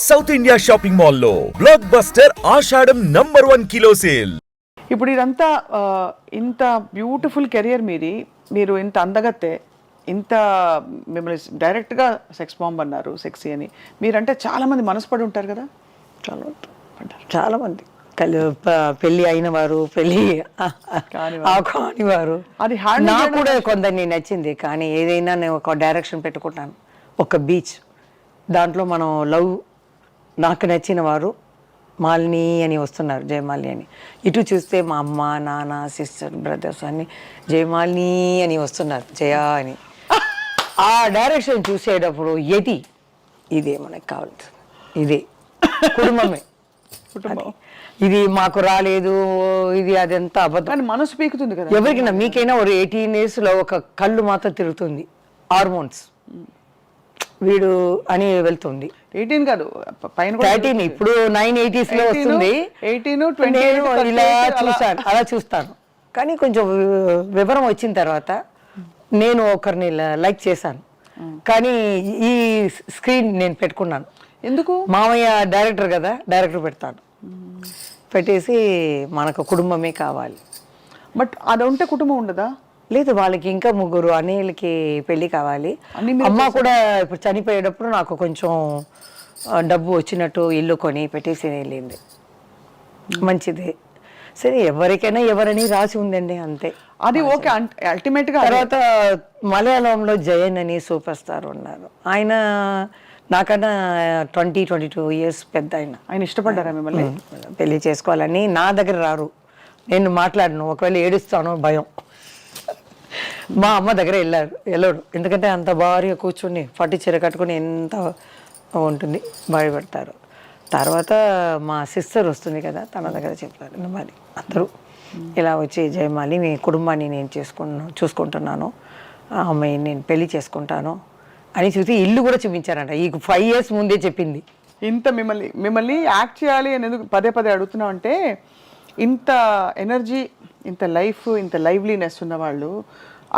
South India shopping మాల్లో block buster ఆషాఢం #1 kilo sale. ఇప్పుడు ఇదంతా ఇంత బ్యూటిఫుల్ కెరియర్ మీరు ఇంత అందగత్తే, ఇంత మిమ్మల్ని డైరెక్ట్గా సెక్స్ బాంబ్ అన్నారు, సెక్సీ అని. మీరంటే చాలామంది మనసుపడి ఉంటారు కదా. చాలామంది పెళ్ళి అయిన వారు, పెళ్ళి కాని వారు. అది నాకు కూడా కొందరిని నచ్చింది. కానీ ఏదైనా నేను ఒక డైరెక్షన్ పెట్టుకుంటాను, ఒక బీచ్, దాంట్లో మనం లవ్, నాకు నచ్చిన వారు మాలిని అని వస్తున్నారు, జయమాలిని అని. ఇటు చూస్తే మా అమ్మ, నాన్న, సిస్టర్, బ్రదర్స్ అన్ని జయమాలిని అని వస్తున్నారు, జయ అని. ఆ డైరెక్షన్ చూసేటప్పుడు ఇదే మనకు కావాల్సింది, ఇదే కుటుంబమే. ఇది మాకు రాలేదు, ఇది అదంతా అబద్ధం. మనసు పీకుతుంది కదా ఎవరికైనా. మీకైనా ఒక 18 yearsలో ఒక కళ్ళు మాత్రం తిరుగుతుంది, హార్మోన్స్ వీడు అని వెళ్తుంది. 18 కాదు, పైన 13, ఇప్పుడు 980sలో వస్తుంది. 18, నేను ఇలా చూస్తాను, అలా చూస్తాను. కానీ కొంచెం వివరం వచ్చిన తర్వాత నేను ఒకరిని లైక్ చేశాను. కానీ ఈ స్క్రీన్ నేను పెట్టుకున్నాను. ఎందుకు? మామయ్య డైరెక్టర్ కదా, డైరెక్టర్ పెడతాను. పెట్టేసి మనకు కుటుంబమే కావాలి. బట్ అది ఉంటే కుటుంబం ఉండదా? లేదు, వాళ్ళకి ఇంకా 3 అన్నయ్యలకి పెళ్ళి కావాలి. అమ్మ కూడా ఇప్పుడు చనిపోయేటప్పుడు నాకు కొంచెం డబ్బు వచ్చినట్టు ఇల్లు కొని పెట్టేసి వెళ్ళింది. మంచిది, సరే, ఎవరికైనా ఎవరని రాసి ఉందండి, అంతే. అది ఓకే. అల్టిమేట్గా తర్వాత మలయాళంలో జయన్ అని సూపర్ స్టార్ ఉన్నారు. ఆయన నాకన్నా 22 years పెద్ద. ఆయన ఇష్టపడ్డారా మిమ్మల్ని? పెళ్లి చేసుకోవాలని. నా దగ్గర రారు, నేను మాట్లాడను, ఒకవేళ ఏడుస్తాను భయం. మా అమ్మ దగ్గర వెళ్ళాడు, ఎందుకంటే అంత భారీగా కూర్చుని పట్టు చీర కట్టుకుని ఎంత ఉంటుంది, భయపడతారు. తర్వాత మా సిస్టర్ వస్తుంది కదా, తన దగ్గర చెప్పారు, మరి అందరూ ఇలా వచ్చి జయమాలి, మీ కుటుంబాన్ని నేను చూసుకుంటున్నాను, ఆ అమ్మాయిని నేను పెళ్లి చేసుకుంటాను అని చూసి ఇల్లు కూడా చూపించారంట. ఈ 5 years ముందే చెప్పింది. ఇంత మిమ్మల్ని యాక్ట్ చేయాలి అని ఎందుకు పదే అడుగుతున్నాం అంటే, ఇంత ఎనర్జీ, ఇంత లైఫ్, ఇంత లైవ్లీనెస్ ఉన్న వాళ్ళు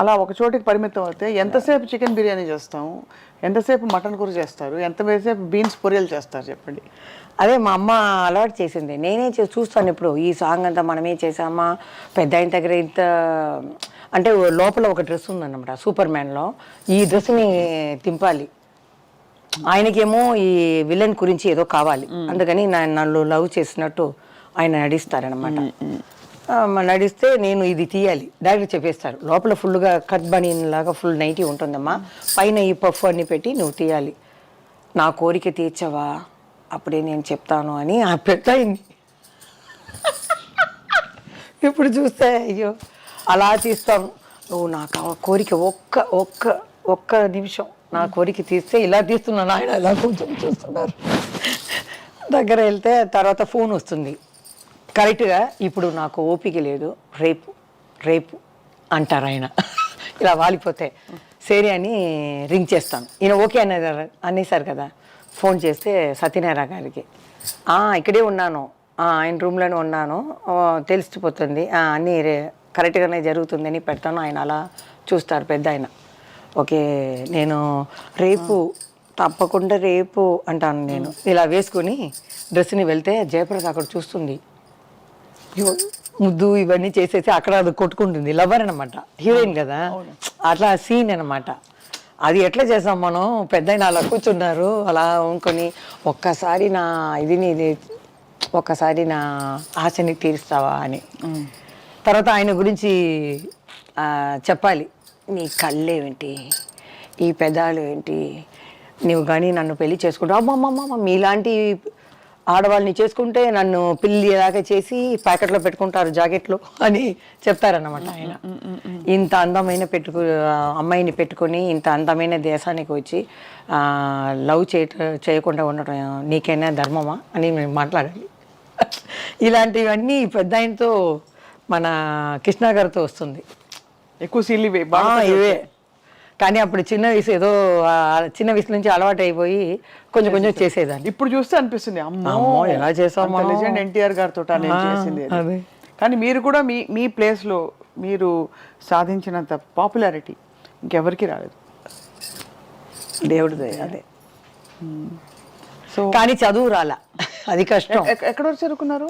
అలా ఒక చోటికి పరిమితం అవుతే ఎంతసేపు చికెన్ బిర్యానీ చేస్తాము, ఎంతసేపు మటన్ కూర చేస్తారు, ఎంతసేపు బీన్స్ పొరియలు చేస్తారు చెప్పండి. అదే మా అమ్మ అలవాటు చేసింది. నేనే చూస్తాను ఇప్పుడు ఈ సాంగ్ అంతా మనమే చేసామా, పెద్ద ఆయన దగ్గర ఇంత అంటే లోపల ఒక డ్రెస్ ఉందన్నమాట, సూపర్ మ్యాన్లో ఈ డ్రెస్ని తింపాలి. ఆయనకేమో ఈ విలన్ గురించి ఏదో కావాలి, అందుకని నన్ను లవ్ చేసినట్టు ఆయన నడిస్తారనమాట. నడిస్తే నేను ఇది తీయాలి, డైరెక్ట్ చెప్పేస్తారు. లోపల ఫుల్గా కట్ బనీన్ లాగా ఫుల్ నైటీ ఉంటుందమ్మా, పైన ఈ పఫ్ అన్ని పెట్టి నువ్వు తీయాలి, నా కోరిక తీర్చవా, అప్పుడే నేను చెప్తాను అని ఆ పెట్టయింది. ఇప్పుడు చూస్తే అయ్యో అలా తీస్తాను, నువ్వు నాకు కోరిక ఒక్క నిమిషం నా కోరిక తీస్తే ఇలా తీస్తున్నాను, ఆయన ఇలా కొంచెం చూస్తున్నారు. దగ్గర వెళ్తే తర్వాత ఫోన్ వస్తుంది కరెక్ట్గా, ఇప్పుడు నాకు ఓపిక లేదు, రేపు అంటారు ఆయన. ఇలా వాలిపోతే సరే అని రింగ్ చేస్తాను. ఈయన ఓకే అనేసారు కదా. ఫోన్ చేస్తే సత్యనారాయణ గారికి, ఇక్కడే ఉన్నాను, ఆయన రూమ్లోనే ఉన్నాను, తెలిసిపోతుంది, అన్నీ కరెక్ట్గానే జరుగుతుందని పెడతాను. ఆయన అలా చూస్తారు పెద్ద ఆయన. ఓకే, నేను తప్పకుండా రేపు అంటాను. నేను ఇలా వేసుకుని డ్రెస్ని వెళ్తే జయప్రద అక్కడ చూస్తుంది, ముద్దు ఇవన్నీ చేసేసి అక్కడ అది కొట్టుకుంటుంది. లవర్ అనమాట, హీరోయిన్ కదా, అట్లా సీన్ అనమాట. అది ఎట్లా చేసాం మనం, పెద్ద అలా కూర్చున్నారు, అలా ఉంకొని ఒక్కసారి నా ఆశని తీరుస్తావా అని. తర్వాత ఆయన గురించి చెప్పాలి, నీ కళ్ళేంటి, ఈ పెదాలు ఏంటి, నువ్వు కానీ నన్ను పెళ్లి చేసుకుంటావు, అమ్మమ్మమ్మ మీలాంటి ఆడవాళ్ళని చేసుకుంటే నన్ను పెళ్ళి దాకా చేసి ప్యాకెట్లో పెట్టుకుంటారు జాకెట్లో అని చెప్తారన్నమాట ఆయన. ఇంత అందమైన అమ్మాయిని పెట్టుకొని ఇంత అందమైన దేశానికి వచ్చి లవ్ చేయకుండా ఉండటం నీకైనా ధర్మమా అని మేము మాట్లాడాలి. ఇలాంటివన్నీ పెద్ద ఆయనతో, మన కృష్ణ గారితో వస్తుంది ఎక్కువ సిల్లివే ఇవే. కానీ అప్పుడు చిన్న వయసు నుంచి అలవాటు అయిపోయి కొంచెం చేసేదాన్ని. ఇప్పుడు చూస్తే అనిపిస్తుంది, అమ్మో ఎలా చేసాము, లెజెండ్ ఎన్టీఆర్ గారితో చేసింది. కానీ మీరు కూడా మీ ప్లేస్లో మీరు సాధించినంత పాపులారిటీ ఇంకెవరికి రాలేదు, దేవుడిదే. అదే కానీ చదువు రాలా, అది కష్టం. ఎక్కడ వరకు చదువుకున్నారు?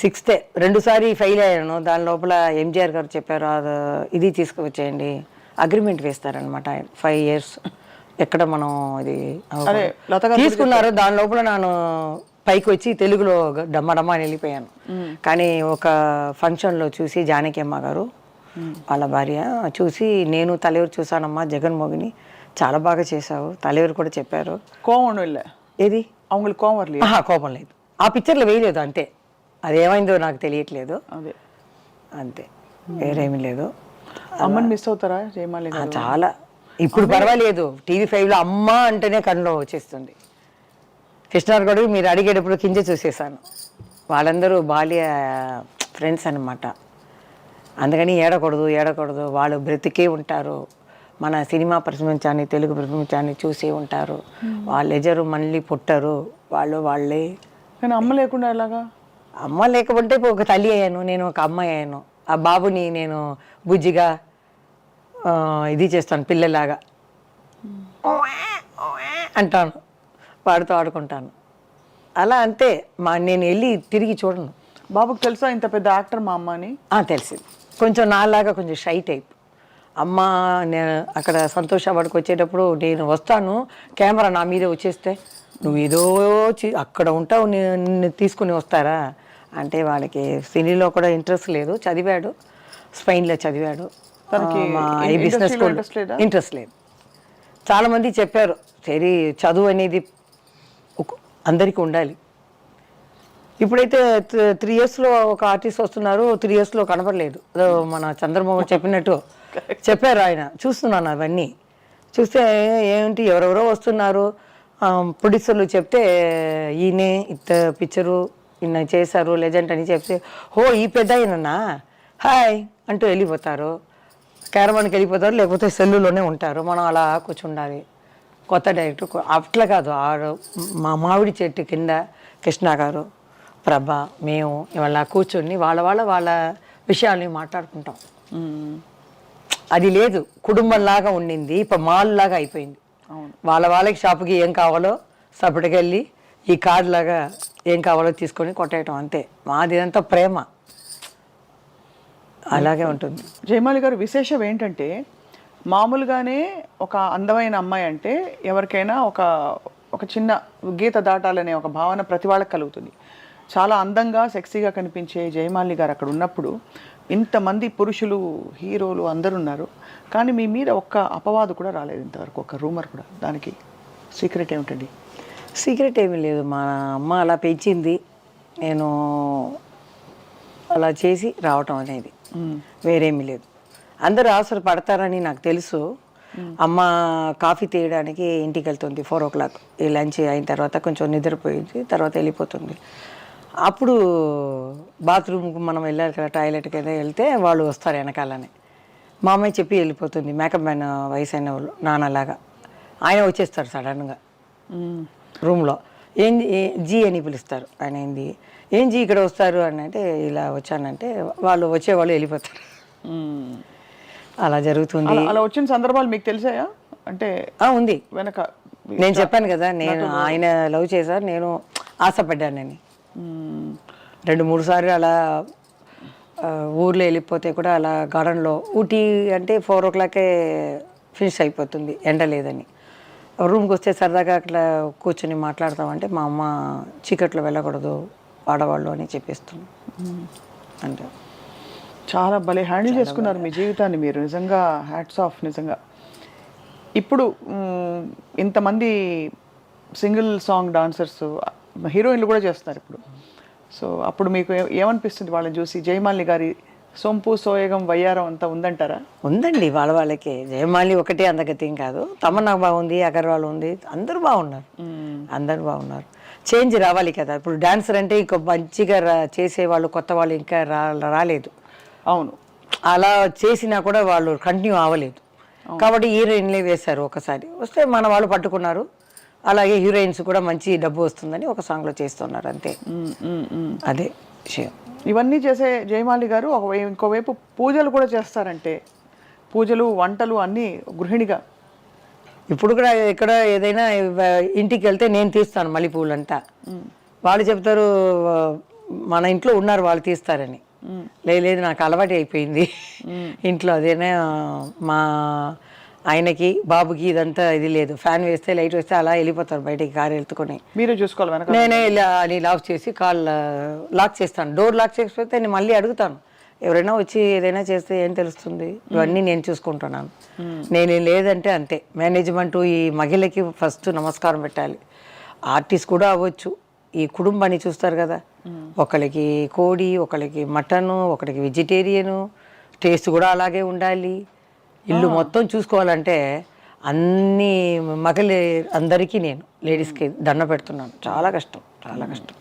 6th 2సారి ఫెయిల్ అయ్యాను. దాని లోపల ఎంజిఆర్ గారు చెప్పారు, ఇది తీసుకువచ్చేయండి, అగ్రిమెంట్ వేస్తారనమాట ఆయన 5 years. ఎక్కడ మనం ఇది తీసుకున్నారు. దాని లోపల నేను పైకి వచ్చి తెలుగులో డమ్మడమ్మ అని వెళ్ళిపోయాను. కానీ ఒక ఫంక్షన్లో చూసి జానకి అమ్మ గారు వాళ్ళ భార్య చూసి, నేను తలెవరు చూసానమ్మా జగన్మోహిని, చాలా బాగా చేశావు, తలెవరు కూడా చెప్పారు. కోవం వెళ్ళా ఏది అవங்களுக்கு కోవం வரலையா? కోపం లేదు, ఆ పిక్చర్లో వేయలేదు అంతే. అది ఏమైందో నాకు తెలియట్లేదు, అదే అంతే, వేరేమీ లేదు. అమ్మని మిస్ అవుతారా జయమాలి గారు? చాలా. ఇప్పుడు పర్వాలేదు, TV5లో అమ్మ అంటేనే కళ్ళలో వచ్చేస్తుంది. కృష్ణార్గడు మీరు అడిగేటప్పుడు కింద చూసేసాను, వాళ్ళందరూ బాల్య ఫ్రెండ్స్ అన్నమాట. అందుకని ఏడకూడదు, వాళ్ళు బ్రతికే ఉంటారు, మన సినిమా ప్రపంచాన్ని తెలుగు ప్రపంచాన్ని చూసే ఉంటారు, వాళ్ళు ఎజరు మళ్ళీ పుట్టరు, వాళ్ళే. కానీ అమ్మ లేకుండా ఎలాగా? అమ్మ లేకపోతే ఒక తల్లి అయ్యాను, నేను ఒక అమ్మాయి అయ్యాను. ఆ బాబుని నేను బుజ్జిగా ఇది చేస్తాను, పిల్లలాగా అంటాను, వాడితో ఆడుకుంటాను, అలా అంతే. నేను వెళ్ళి తిరిగి చూడను. బాబుకి తెలుసా ఇంత పెద్ద యాక్టర్ మా అమ్మ అని? తెలిసింది. కొంచెం నాలాగా కొంచెం షై టైప్. అమ్మ నేను అక్కడ సంతోష వాడికి వచ్చేటప్పుడు నేను వస్తాను, కెమెరా నా మీదే వచ్చేస్తే నువ్వు ఏదో అక్కడ ఉంటావు, నిన్ను తీసుకుని వస్తారా అంటే, వాళ్ళకి సినీలో కూడా ఇంట్రెస్ట్ లేదు. చదివాడు, స్పెయిన్లో చదివాడు, బిజినెస్ ఇంట్రెస్ట్ లేదు. చాలామంది చెప్పారు, సరే చదువు అనేది అందరికీ ఉండాలి. ఇప్పుడైతే 3 yearsలో ఒక ఆర్టిస్ట్ వస్తున్నారు, 3 yearsలో కనపడలేదు. మన చంద్రబాబు చెప్పినట్టు చెప్పారు ఆయన. చూస్తున్నాను అవన్నీ చూస్తే, ఏంటి ఎవరెవరో వస్తున్నారు, ప్రొడ్యూసర్లు చెప్తే ఈయనే ఇంత పిక్చరు ఈయన చేశారు లెజెండ్ అని చెప్తే, ఈ పెద్ద అయినన్నా హాయ్ అంటూ వెళ్ళిపోతారు, క్యారవాన్కి వెళ్ళిపోతారు, లేకపోతే సెల్లులోనే ఉంటారు. మనం అలా కూర్చుండాలి. కొత్త డైరెక్టర్ అట్లా కాదు, మా మామిడి చెట్టు కింద కృష్ణ గారు, ప్రభ, మేము ఇవాళ కూర్చొని వాళ్ళ విషయాల్ని మాట్లాడుకుంటాం. అది లేదు, కుటుంబంలాగా ఉండింది, ఇప్పుడు మాల్ లాగా అయిపోయింది. వాళ్ళకి షాపుకి ఏం కావాలో సపటికెళ్ళి ఈ కార్డు లాగా ఏం కావాలో తీసుకొని కొట్టేయటం అంతే. మాది అంతా ప్రేమ, అలాగే ఉంటుంది. జయమాలి గారు విశేషం ఏంటంటే, మామూలుగానే ఒక అందమైన అమ్మాయి అంటే ఎవరికైనా ఒక చిన్న గీత దాటాలనే ఒక భావన ప్రతి వాళ్ళకి కలుగుతుంది. చాలా అందంగా సెక్సీగా కనిపించే జయమాలి గారు అక్కడ ఉన్నప్పుడు ఇంతమంది పురుషులు హీరోలు అందరూ ఉన్నారు, కానీ మీ మీద ఒక్క అపవాదు కూడా రాలేదు ఇంతవరకు, ఒక రూమర్ కూడా. దానికి సీక్రెట్ ఏమిటండి? సీక్రెట్ ఏమీ లేదు, మా అమ్మ అలా పెంచింది, నేను అలా చేసి రావటం అనేది, వేరేమీ లేదు. అందరూ అవసరం పడతారని నాకు తెలుసు. అమ్మ కాఫీ తీయడానికి ఇంటికి వెళ్తుంది 4 o'clock, ఈ లంచ్ అయిన తర్వాత కొంచెం నిద్రపోయింది, తర్వాత వెళ్ళిపోతుంది. అప్పుడు బాత్రూమ్కి మనం వెళ్ళాలి కదా, టాయిలెట్కి ఏదో వెళ్తే వాళ్ళు వస్తారు వెనకాలని. మా అమ్మాయి చెప్పి వెళ్ళిపోతుంది, మేకప్ మ్యాన్ వయసు అయిన వాళ్ళు నాన్నలాగా. ఆయన వచ్చేస్తారు సడన్గా రూమ్లో, జీ అని పిలుస్తారు. ఆయన ఏం జీ ఇక్కడ వస్తారు అని అంటే, ఇలా వచ్చానంటే వాళ్ళు వచ్చేవాళ్ళు వెళ్ళిపోతారు. అలా జరుగుతుంది. అలా వచ్చిన సందర్భాలు మీకు తెలిసాయా? అంటే ఉంది వెనక నేను చెప్పాను కదా, నేను ఆయన లవ్ చేశారు, నేను ఆశపడ్డానని. 2-3 సార్లు అలా ఊర్లో వెళ్ళిపోతే కూడా అలా గార్డెన్లో, ఊటీ అంటే 4 o'clock ఫినిష్ అయిపోతుంది, ఎండ లేదని. రూమ్కి వస్తే సరదాగా అట్లా కూర్చొని మాట్లాడతామంటే, మా అమ్మ చీకట్లో వెళ్ళకూడదు ఆడవాళ్ళు అని చెప్పేస్తుంది. అంటే చాలా భలే హ్యాండిల్ చేసుకున్నారు మీ జీవితాన్ని మీరు, నిజంగా హ్యాట్స్ ఆఫ్. నిజంగా ఇప్పుడు ఇంతమంది సింగిల్ సాంగ్ డాన్సర్స్, హీరోయిన్లు కూడా చేస్తున్నారు ఇప్పుడు. సో అప్పుడు మీకు ఏమనిపిస్తుంది వాళ్ళని చూసి? జయమాలిని గారి సొంపు సోయగం వయ్యారం అంతా ఉందంటారా? ఉందండి, వాళ్ళకే. జయమాలి ఒకటే అందగతి కాదు, తమన్నా బాగుంది, అగర్వాల్ ఉంది, అందరూ బాగున్నారు. చేంజ్ రావాలి కదా. ఇప్పుడు డాన్సర్ అంటే ఇంకో మంచిగా చేసేవాళ్ళు కొత్త వాళ్ళు ఇంకా రాలేదు. అవును, అలా చేసినా కూడా వాళ్ళు కంటిన్యూ అవ్వలేదు. కాబట్టి హీరోయిన్లే వేశారు, ఒకసారి వస్తే మన వాళ్ళు పట్టుకున్నారు. అలాగే హీరోయిన్స్ కూడా మంచి డబ్బు వస్తుందని ఒక సాంగ్లో చేస్తున్నారు అంతే. అదే విషయం. ఇవన్నీ చేసే జయమాలి గారు ఇంకోవైపు పూజలు కూడా చేస్తారంటే, పూజలు వంటలు అన్నీ గృహిణిగా ఇప్పుడు కూడా ఎక్కడ ఏదైనా ఇంటికి వెళ్తే నేను తీస్తాను మల్లెపూలంతా. వాళ్ళు చెప్తారు మన ఇంట్లో ఉన్నారు వాళ్ళు తీస్తారని. లేదు నాకు అలవాటు అయిపోయింది ఇంట్లో. అదేనా మా ఆయనకి బాబుకి ఇదంతా ఇది లేదు. ఫ్యాన్ వేస్తే లైట్ వేస్తే అలా వెళ్ళిపోతారు బయటికి కారు వెళ్తుకొని. మీరే చూసుకోవాలి వెనక. నేనే అని లాక్ చేసి కాల్ లాక్ చేస్తాను. డోర్ లాక్ చేసిపోతే నేను మళ్ళీ అడుగుతాను. ఎవరైనా వచ్చి ఏదైనా చేస్తే ఏం తెలుస్తుంది, ఇవన్నీ నేను చూసుకుంటున్నాను. నేనేం లేదంటే అంతే. మేనేజ్మెంట్ ఈ మహిళకి ఫస్ట్ నమస్కారం పెట్టాలి. ఆర్టిస్ట్ కూడా అవ్వచ్చు. ఈ కుటుంబాన్ని చూస్తారు కదా, ఒకరికి కోడి, ఒకరికి మటను, ఒకరికి వెజిటేరియను, టేస్ట్ కూడా అలాగే ఉండాలి. ఇల్లు మొత్తం చూసుకోవాలంటే అన్ని మగలే అందరికీ నేను లేడీస్కి దండ పెడుతున్నాను. చాలా కష్టం, చాలా కష్టం.